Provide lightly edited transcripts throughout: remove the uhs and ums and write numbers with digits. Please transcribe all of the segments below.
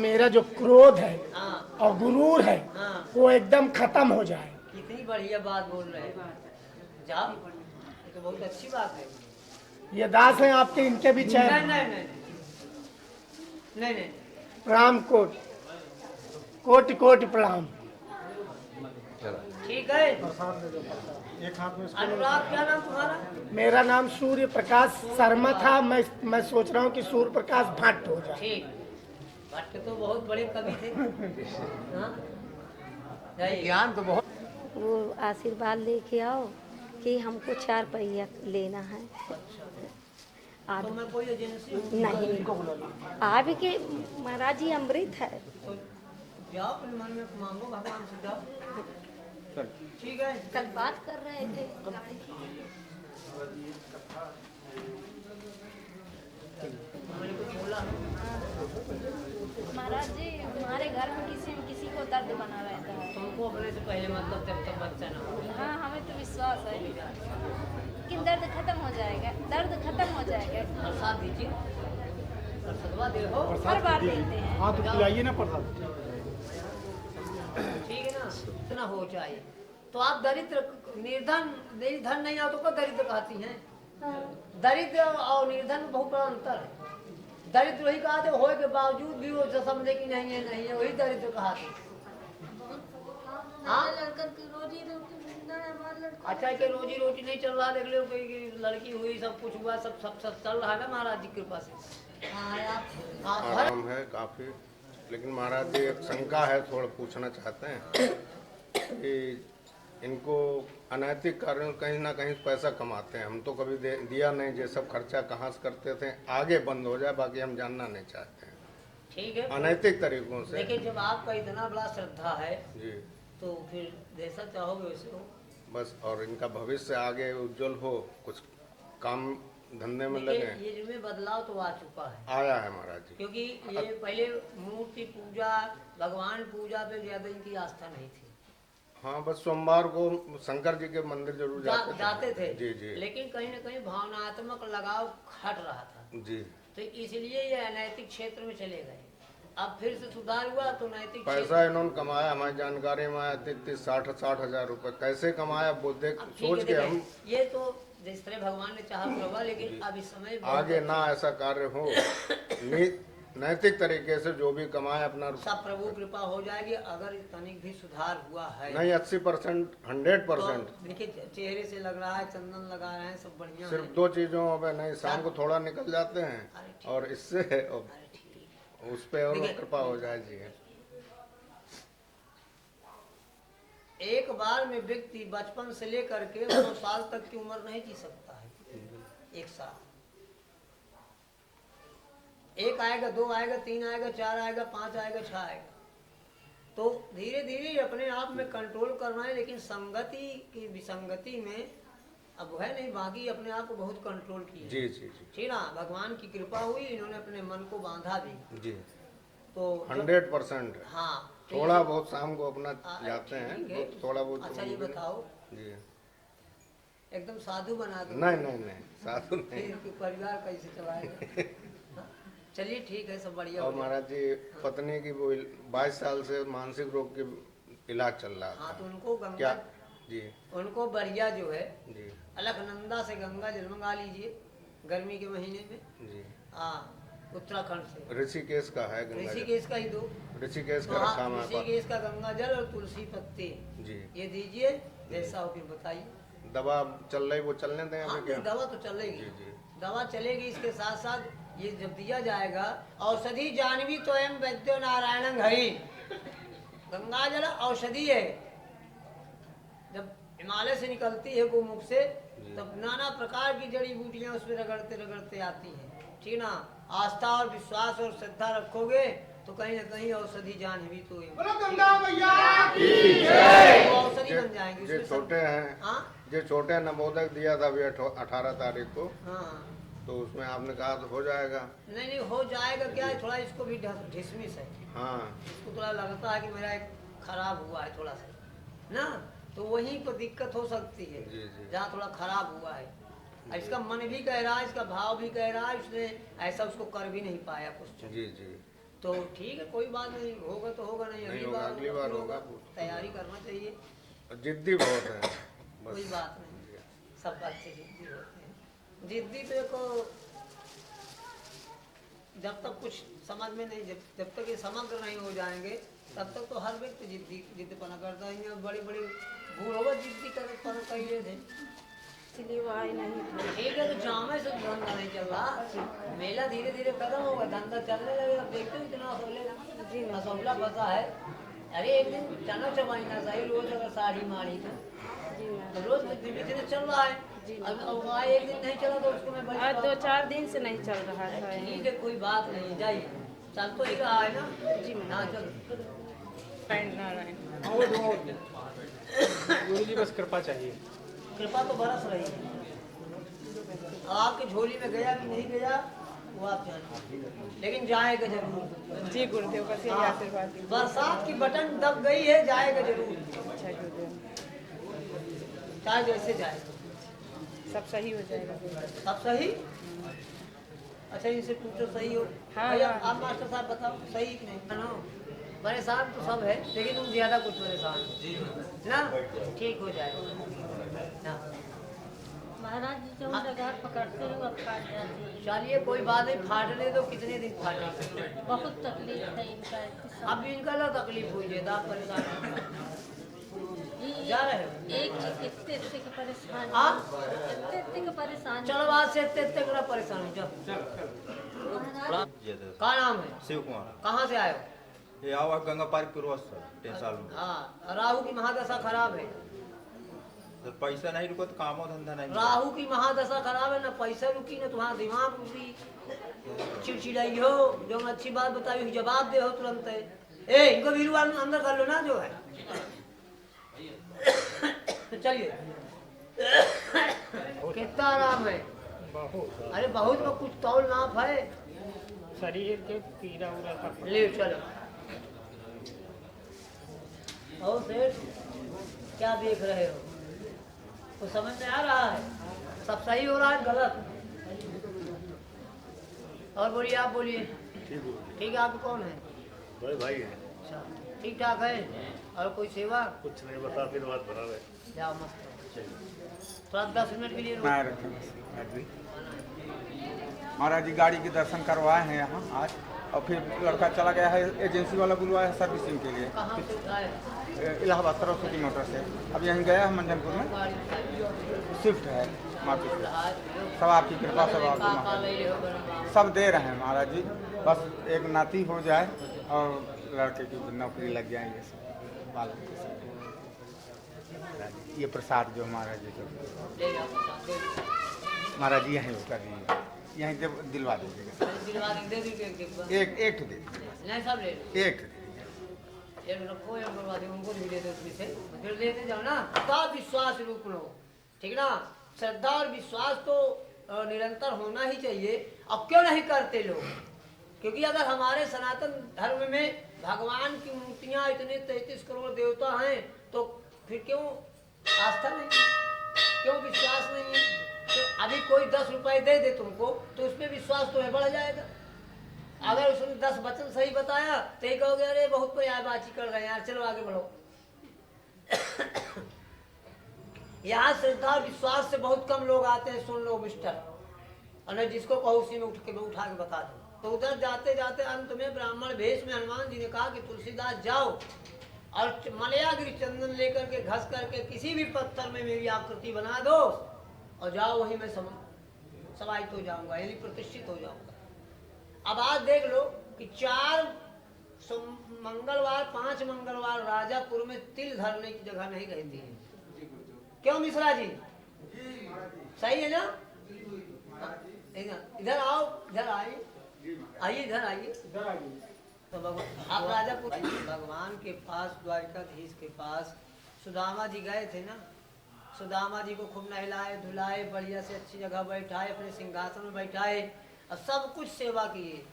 मेरा जो क्रोध है हाँ और गुरूर है हाँ, वो एकदम खत्म हो जाए। कितनी बढ़िया बात बोल रहे हैं। जाओ, ये तो बहुत अच्छी बात है। ये दास हैं आपके, इनके भी नहीं चैन। नहीं नहीं नहीं नहीं, प्रणाम कोट कोटि कोटि प्रणाम। ठीक है। अनुराग, क्या नाम तुम्हारा? मेरा नाम सूर्य प्रकाश शर्मा था। मैं सोच रहा हूँ कि सूर्य प्रकाश भट्ट हो जाए। ठीक, भट्ट तो बहुत बड़े कवि थे। हाँ? जाइए। ज्ञान तो बहुत। वो आशीर्वाद लेके आओ कि हमको 4 पहिया लेना है। आप तो मैं कोई एजेंसी हूँ? नहीं, आपके महाराज जी अमृत है। तो जाओ, अपने मन में मांगो, भगवान से जाओ। ठीक है। कल बात कर रहे थे। मैंने कुछ बोला? महाराज जी, हमारे घर में किसी को दर्द बना रहता है। तुमको अपने से पहले मतलब जब तक बच्चा ना हो। हाँ, हमें तो विश्वास है, लेकिन दर्द खत्म हो जाएगा, दर्द खत्म हो जाएगा। प्रसाद दीजिए, प्रसादवा दे हो। हर बार देते हैं। हाँ तो खिलाइए ना प्रसाद। ठीक है ना, इतना हो जाए तो आप दरिद्र निर्धन नहीं आओ तो क्या दरिद्र कहती हैं? दरिद्र और निर्धन में बहुत बड़ा अंतर है। दरिद्र वही कहते होए के बावजूद भी वो जो समझे कि नहीं है, वही दरिद्र कहते। हाँ, अच्छा कि रोजी रोटी नहीं चल रहा, देख लो कोई लड़की हुई, सब कुछ हुआ, सब चल रहा है ना महाराज जी की कृपा से। आराम है काफी, लेकिन महाराज जी एक शंका है, थोड़ा पूछना चाहते हैं कि इनको अनैतिक कार्यों कहीं ना कहीं पैसा कमाते हैं। हम तो कभी दिया नहीं, ये सब खर्चा कहाँ से करते थे, आगे बंद हो जाए, बाकी हम जानना नहीं चाहते हैं। ठीक है, अनैतिक तरीकों से। लेकिन जब आपका इतना बड़ा श्रद्धा है जी, तो फिर जैसा चाहोगे वैसे हो। बस, और इनका भविष्य आगे उज्जवल हो, कुछ काम धंधे में देखिए, लगे। ये जिनमें बदलाव तो आ चुका है, आया है महाराज जी। क्योंकि ये पहले मूर्ति पूजा, भगवान पूजा पे ज्यादा इनकी आस्था नहीं थी। हाँ, बस सोमवार को शंकर जी के मंदिर जरूर जाते थे। जी जी लेकिन कहीं न कहीं भावनात्मक लगाव हट रहा था, जी। तो इसलिए ये अनैतिक क्षेत्र में चले गए। अब फिर से सुधार हुआ तो नैतिक पैसा इन्होंने कमाया, हमारी जानकारी में आया 30-60 हजार रुपए। कैसे कमाया वो देख अब ठीक सोच है, के देखिए, हम ये तो जिस तरह भगवान ने चाहा होगा, लेकिन अब इस समय बहुत आगे ना ऐसा कार्य हो, नैतिक तरीके से जो भी कमाए अपना। सब प्रभु कृपा हो जाएगी अगर तनिक भी सुधार हुआ है। नहीं, 80%, 100%। तो देखिए, चेहरे से लग रहा है, चंदन लगा रहे हैं, सब बढ़िया है। सिर्फ 2 चीजों में नहीं, शाम को थोड़ा निकल जाते हैं और इससे उस पे और कृपा हो जाए जी। एक बार में व्यक्ति बचपन से लेकर के 100 साल तक की उम्र नहीं जी सकता है। एक साल, 1 आएगा, 2 आएगा, 3 आएगा, 4 आएगा, 5 आएगा, 6 आएगा। तो धीरे धीरे अपने आप में कंट्रोल करना है, लेकिन संगति की विसंगति में अब है नहीं, बाकी अपने आप को बहुत कंट्रोल किया। जी जी जी ठीक ना, भगवान की कृपा हुई, इन्होंने अपने मन को बांधा भी। जी, तो 100%। हाँ, थोड़ा बहुत शाम को अपना जाते ठीक हैं, है। थोड़ा बहुत। अच्छा, ये बताओ, जी, एकदम साधु बना दो। नहीं नहीं नहीं, साधु नहीं। फिर परिवार कैसे चलाएगा? चलिए ठीक है, सब बढ़िया और हो गया। महाराज जी, पत्नी की वो 22 साल से मानसिक रोग के इलाज चल रहा हाँ, था। तो उनको क्या? गंगा, जी उनको बढ़िया जो है जी अलकनंदा से गंगा जल मंगा लीजिए गर्मी के महीने में। जी। हाँ, उत्तराखंड से, ऋषिकेश का है गंगा जल। ऋषिकेश का ही दो। ऋषिकेश का हाँ, रखा हमारे पास। ऋषिकेश का गंगा जल और तुलसी पत्ते जी। ये दीजिए, जैसा हो फिर बताइए। दवा चल रही, वो चलने दें हाँ, अभी क्या? दवा तो चलेगी। जी जी। दवा चलेगी, इसके साथ साथ ये जब दिया जाएगा, औषधि जानवी तो एम वैद्यो नारायण हरि। गंगा जल औषधि है, जब हिमालय से निकलती है गोमुख से, तब नाना प्रकार की जड़ी बूटियां उसमें रगड़ते रगड़ते आती हैं। ठीक ना, आस्था और विश्वास और श्रद्धा रखोगे तो कहीं ना कहीं औषधि जानवी तो औषधि बन जाएंगी। जो छोटे हैं, हाँ जो छोटे नवोदक दिया था अभी 18 तारीख को, हाँ, तो उसमें आपने कहा तो हो जाएगा। नहीं नहीं हो जाएगा। क्या है, थोड़ा इसको भी ढिसमिस है, हाँ इसको थोड़ा लगता है कि मेरा एक खराब हुआ है थोड़ा सा ना, तो वहीं पर दिक्कत हो सकती है। जी, जी। जहाँ थोड़ा खराब हुआ है, इसका मन भी कह रहा है, इसका भाव भी कह रहा है, उसने ऐसा उसको कर भी नहीं पाया कुछ। जी जी। तो ठीक है, कोई बात नहीं, होगा तो होगा, नहीं नहीं होगा, अगली बार होगा। तैयारी करना चाहिए, और जिद्दी बहुत है कोई बस। बात नहीं, सब बच्चे जिद्दी होते हैं। जिद्दी तो एक जब तक कुछ समझ में नहीं, जब तक ये समग्र नहीं हो जाएंगे तब तक तो हर व्यक्ति जिद्दीपना करता है। बड़ी बड़ी भूल होगा जिद्दी कर कहिए थे, इसलिए वो आए नहीं। ठीक है, तो जामे से धंधा नहीं चल रहा, मेला धीरे धीरे खत्म होगा, धंधा चलने लगेगा। अब देखते हो इतना असौले असौला फंसा है। अरे एक दिन चना चबाइना सही, रोज अगर साड़ी मारी तो रोज धीरे धीरे चल रहा है। अब आए एक दिन नहीं चला तो उसको मैं आज 2-4 दिन से नहीं चल रहा है। ठीक है, कोई बात नहीं, जाइए, चल तो ही रहा है ना जी। हाँ चलो, गुरु जी बस कृपा चाहिए। कृपा तो बरस रही है। अब आपकी झोली में गया कि नहीं गया वो आप जानिए, लेकिन जाएगा जरूर। जी गुरुदेव, बस यही आशीर्वाद दीजिए। बरसात की बटन दब गई है, जाएगा जरूर, अच्छा गुरुदेव, चाहे जैसे जाए सब सही हो जाएगा। सब सही। अच्छा, इनसे पूछो सही हो। हाँ, भैया हाँ। आप मास्टर साहब बताओ सही कि नहीं? नो, परेशान तो सब है, लेकिन तुम ज्यादा कुछ परेशान हो ना, ठीक हो जाएगा ना। महाराज जी जो डगार पकड़ते हैं वो फाट जाती है। चलिए कोई बात नहीं, फाटने दो, कितने दिन फाटे, बहुत तकलीफ है इनका। अब इनका ना तकलीफ हुई है, आप परेशान जा रहे हो। एक इतने के परेशान, आप इतने के परेशान। चलो आज से इतने करा परेशान हो जाओ। क्या नाम है? शिव कुमार। कहाँ से आए हो? ये आवा गंगा पार्क पूर्वज सर 3 साल में। हाँ, राहु की महादशा खराब है। तो पैसा नहीं रुको तो कामो धंधा नहीं। राहु की महादशा खराब है, ना पैसा रुकी ना तुम्हारा दिमाग रुकी, चिड़चिड़ाई हो, जो हम अच्छी बात बताई हुई जवाब दे हो तुरंत है। ए इनको वीरू अंदर कर लो ना जो है। चलिए, कितना आराम है? बहुत अरे बहुत में कुछ तौल नाप है। शरीर के पीड़ा उड़ा सब ले चलो। और सेठ क्या देख रहे हो? कुछ समझ में आ रहा है? सब सही हो रहा है गलत? और बोलिए, आप बोलिए। ठीक है, आप कौन है? भाई भाई है, अच्छा, ठीक ठाक है। और कोई सेवा? कुछ नहीं, बता फिर बात बना रहे। जाओ मस्त। थोड़ा 10 मिनट के लिए रुको। महाराज जी गाड़ी के दर्शन करवाए हैं यहाँ आज, और फिर लड़का चला गया है, एजेंसी वाला बुलवाया है सर्विसिंग के लिए। कहाँ से उठाए? इलाहाबाद सरस्वती मोटर से। अब यहीं गया है मंजनपुर में, स्विफ्ट है मार्केट से। सब आपकी कृपा, सब आपकी, सब दे रहे हैं महाराज जी। बस एक नाती हो जाए और लड़के की नौकरी लग जाए, ये सब बाल बच्चे सब। ये प्रसाद जो महाराज जी को ले जाओ। महाराज जी यहीं कर दीजिए, यहीं दिलवा दीजिएगा। दिलवा देंगे, दे दीजिए एक डिब्बा। एक ठो दे दीजिए, नहीं सब ले लो। एक ये रखो, ये करवा दे, उनको भी दे दो उसमें से, फिर लेते जाओ ना। का विश्वास रूप लो, ठीक ना। श्रद्धा और विश्वास तो निरंतर होना ही चाहिए। अब क्यों नहीं करते लोग? क्योंकि अगर हमारे सनातन धर्म में भगवान की मूर्तियां इतने 33 करोड़ देवता हैं, तो फिर क्यों आस्था नहीं, क्यों विश्वास नहीं है? तो अभी कोई 10 रुपए दे दे तुमको, तो उसमें विश्वास तुम्हें बढ़ जाएगा। अगर उसने 10 वचन सही बताया तो ये कहोगे अरे बहुत बयानबाजी कर रहे हैं यार, चलो आगे बढ़ो। यहाँ श्रद्धा विश्वास से बहुत कम लोग आते हैं, सुन लो मिस्टर, और जिसको कहो उसी में उठा के बता दो। तो उधर जाते जाते अंत में ब्राह्मण भेष में हनुमान जी ने कहा कि तुलसीदास जाओ और मलयागिरी चंदन लेकर के घस करके किसी भी पत्थर में मेरी आकृति बना दो और जाओ, वही मैं समाहित हो जाऊंगा, यानी प्रतिष्ठित हो जाऊंगा। अब आज देख लो कि 5 मंगलवार राजापुर में तिल धरने की जगह नहीं रहती है। क्यों मिश्रा जी? सही है ना? इधर आओ, इधर आइए, आइए इधर आइए। तो आप राजापुर भगवान के पास, द्वारिकाधीश के पास सुदामा जी गए थे ना। सुदामा जी को खूब नहलाए धुलाए, बढ़िया से अच्छी जगह बैठाए, अपने सिंहासन में बैठाए और सब कुछ सेवा किए।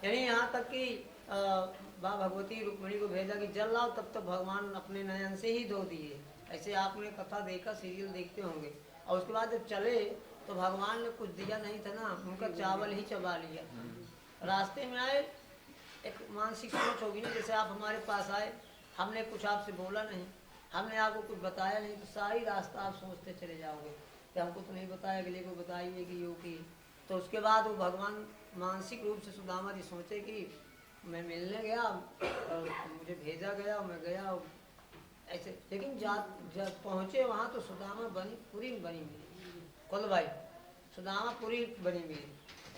यानी यहाँ तक कि माँ भगवती रुक्मिणी को भेजा कि जल लाओ, तब तक भगवान अपने नयन से ही धो दिए। ऐसे आपने कथा देखा, सीरियल देखते होंगे। और उसके बाद जब चले तो भगवान ने कुछ दिया नहीं था ना, उनका चावल ही चबा लिया। रास्ते में आए एक मानसिक सोच होगी ना, जैसे आप हमारे पास आए, हमने कुछ आपसे बोला नहीं, हमने आपको कुछ बताया नहीं, तो सारी रास्ता आप सोचते चले जाओगे कि हमको तो नहीं बताया, अगले को बताइए कि यो की। तो उसके बाद वो भगवान मानसिक रूप से सुदामा जी सोचे कि मैं मिलने गया और मुझे भेजा गया और मैं गया और ऐसे, लेकिन जब पहुँचे वहाँ तो सुदामा पूरी बनी मिली, कुल भाई सुदामा पूरी बनी मिली।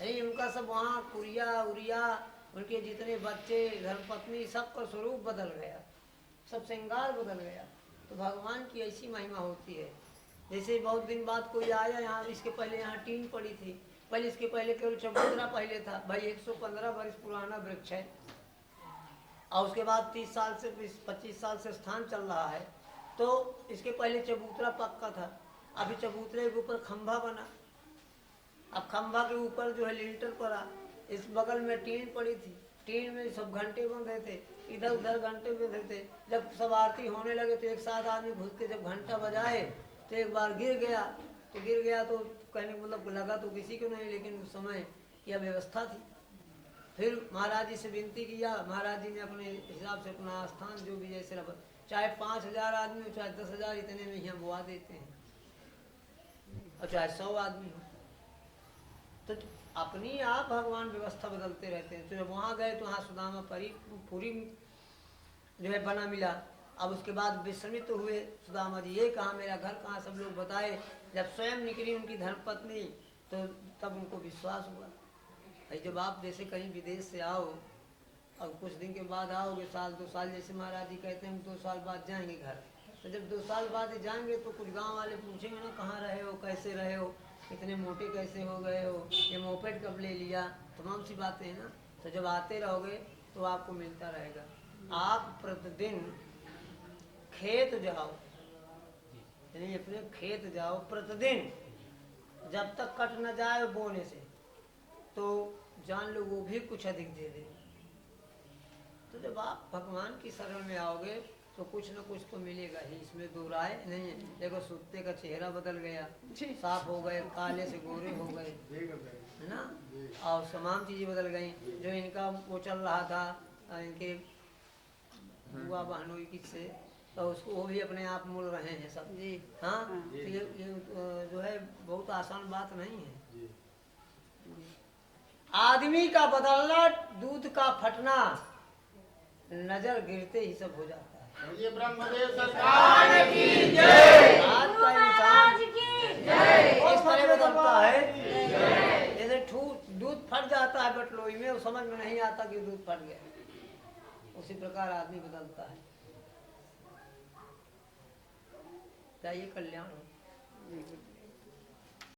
यानी उनका सब वहाँ कुरिया उरिया, उनके जितने बच्चे धर्मपत्नी, सबका स्वरूप बदल गया, सब श्रृंगार बदल गया। तो भगवान की ऐसी महिमा होती है। जैसे बहुत दिन बाद कोई आया यहाँ, इसके पहले यहाँ टीन पड़ी थी, पहले इसके पहले केवल चबूतरा पहले था। भाई 115 वर्ष पुराना वृक्ष है और उसके बाद 30 साल से 25 साल से स्थान चल रहा है। तो इसके पहले चबूतरा पक्का था, अभी चबूतरे के ऊपर खंभा बना, अब खंभा के ऊपर जो है लिंटर पड़ा, इस बगल में टीन पड़ी थी, टीन में सब घंटे बंधे थे, इधर उधर घंटे बंधे थे। जब सब आरती होने लगे तो एक साथ आदमी घुस के जब घंटा बजाए तो एक बार गिर गया, तो कहने का मतलब लगा तो किसी को नहीं, लेकिन उस समय यह व्यवस्था थी। फिर महाराज जी से विनती किया, महाराज जी ने अपने हिसाब से अपना स्थान जो भी जैसे रखा, चाहे 5000 आदमी हो चाहे 10,000, इतने में यहाँ बुआ देते हैं, और चाहे 100 आदमी हो। तो अपनी आप भगवान व्यवस्था बदलते रहते हैं। तो जब वहाँ गए तो वहाँ सुदामा पूरी जो है बना मिला। अब उसके बाद विस्मित तो हुए सुदामा जी, ये कहाँ, मेरा घर कहाँ, सब लोग बताए। जब स्वयं निकली उनकी धर्मपत्नी तो तब उनको विश्वास हुआ। भाई जब आप जैसे कहीं विदेश से आओ और कुछ दिन के बाद आओगे, 1-2 साल, जैसे महाराज जी कहते हैं हम 2 साल बाद जाएंगे घर, तो जब 2 साल बाद जाएंगे तो कुछ गांव वाले पूछेंगे ना, कहाँ रहे हो, कैसे रहे हो, इतने मोटे कैसे हो गए हो, ये मोपेड कब ले लिया, तमाम सी बातें हैं ना। तो जब आते रहोगे तो आपको मिलता रहेगा। आप प्रतिदिन खेत जाओ, यानी अपने खेत जाओ प्रतिदिन, जब तक कट न जाए बोने से, तो जान लो वो भी कुछ अधिक दे दे। तो जब आप भगवान की शरण में आओगे तो कुछ न कुछ तो मिलेगा ही, इसमें दो राय नहीं है। देखो सूते का चेहरा बदल गया, साफ हो गए, काले से गोरे हो गए, है ना, और तमाम चीजें बदल गई। जो इनका वो चल रहा था इनके बुआ बहनोई किससे, तो उसको वो भी अपने आप मुड़ रहे हैं सब। हाँ, तो ये जो है बहुत आसान बात नहीं है। आदमी का बदलना, दूध का फटना, नजर गिरते ही सब हो जाता है। ये ब्रह्मदेव सरकार की जय। आज का इंसान इस तरह बदलता है, जैसे दूध फट जाता है बटलोई में, वो समझ में नहीं आता कि दूध फट गया, उसी प्रकार आदमी बदलता है। चाहिए कल्याण हो।